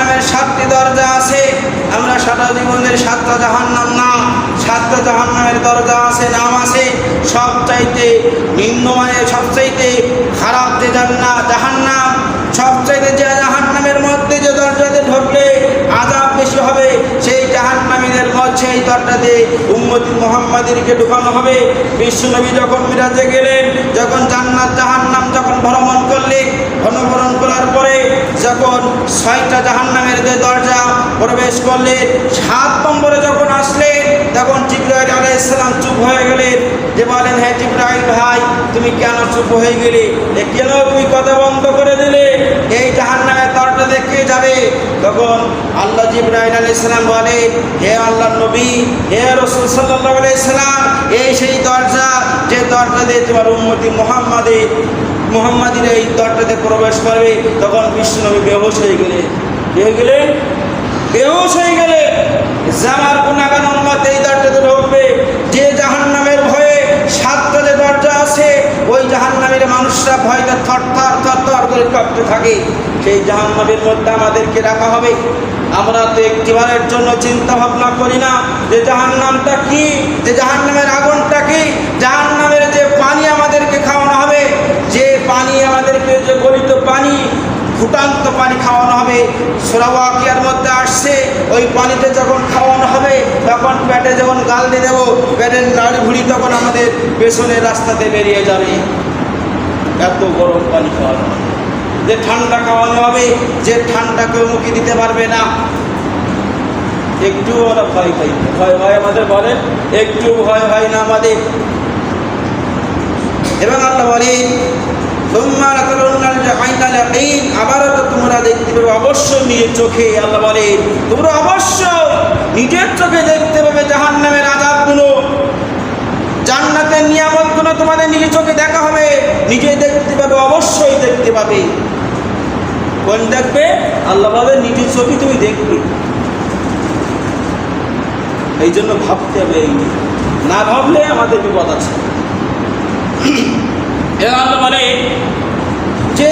জাহান্নামের 7টি দরজা আছে। আমরা সারা জীবনের 7টা জাহান্নাম না, 7টা জাহান্নামের দরজা আছে, নাম আছে। সবচাইতে নিম্নমানের, সবচাইতে খারাপ যে জাহান্নাম, সবচাইতে যে জাহান্নামের মধ্যে যে দরজাতে ঢুকলে আযাব বেশি হবে, সেই জাহান্নামীদের মধ্যে এই দরজাতে উম্মতি মুহাম্মাদীকে ঢুকানো হবে। বিশ্বনবী যখন মিরাজে গেলেন, যখন জান্নাত জাহান্নাম যখন ভ্রমণ করলেন, ভ্রমণ করার পরে যখন 6টা জাহান্নামের যে দরজা প্রবেশ করলেন, 7 নম্বরে যখন আসলেন, তখন জিবরাইল আলাইহিস সালাম চুপ হয়ে গেলেন। যে বলেন, হে জিবরাইল ভাই, তুমি কেন চুপ হয়ে গেলে? কেন তুমি কথা বন্ধ করে দিলে? এই জাহান্নামের দরজা দেখে যাবে। তখন আল্লাহ জিবরাইল আলাইহিস সালাম বলে, হে আল্লাহর নবী, হে রাসূল সাল্লাল্লাহু আলাইহি সাল্লাম, এই সেই দরজা যে দরজা দিয়ে তোমার উম্মতি মুহাম্মাদীরা এই দরজাতে প্রবেশ করবে। তখন বিশ্বনবী বেহুশ হয়ে গেলেন। বেহুশ হয়ে গেলে জামার গুনাহগার উম্মত এই দরজাতে ঢুকবে। যে জাহান্নামের ভয়ে 7টা যে দরজা আছে, ওই জাহান্নামের মানুষরা ভয়তে থরথর করে কাঁপতে থাকে। সেই জাহান্নামের মধ্যে আমাদেরকে রাখা হবে। আমরা তো একটিবারের জন্য চিন্তা ভাবনা করি না যে জাহান্নামটা কি, যে জাহান্নামের আগুনটা কি, জাহান্নামের যে পানি আমাদেরকে খাওয়ানো হবে, যে পানি আমাদেরকে, যে গলিত পানি, ফুটান্ত পানি খাওয়ানো হবে। সূরা ওয়াকিয়ার মধ্যে আসছে, ওই পানিতে যখন খাওয়ানো হবে, তখন পেটে যখন গাল দিয়ে দেবো, পেটের নাড়ি ভুড়ি তখন আমাদের পেছনের রাস্তাতে বেরিয়ে যাবে। এত গরম পানি খাওয়ানো হবে। যে ঠান্ডা খাওয়ানো হবে, যে ঠান্ডা কেউ মুখে দিতে পারবে না। একটু ওরা ভয় আমাদের বলেন, একটু ভয় হয় না আমাদের। এবং আল্লাহ বলেন, আবারও তো তোমরা দেখতে পাবে অবশ্যই নিজের চোখে। আল্লাহ বলেন, তোমরা অবশ্যই নিজের চোখে দেখতে পাবে জাহান্নামের আযাবগুলো। জান্নাতের নিয়ামতগুলো তোমাদের নিজের চোখে দেখা হবে, নিজে দেখতে পাবে, অবশ্যই দেখতে পাবে। কোন দেখবে? আল্লাহ বলে, নিজের চোখে তুমি দেখবে। এই জন্য ভাবতে হবে, না ভাবলে আমাদের বিপদ আছে। আল্লাহ বলে যে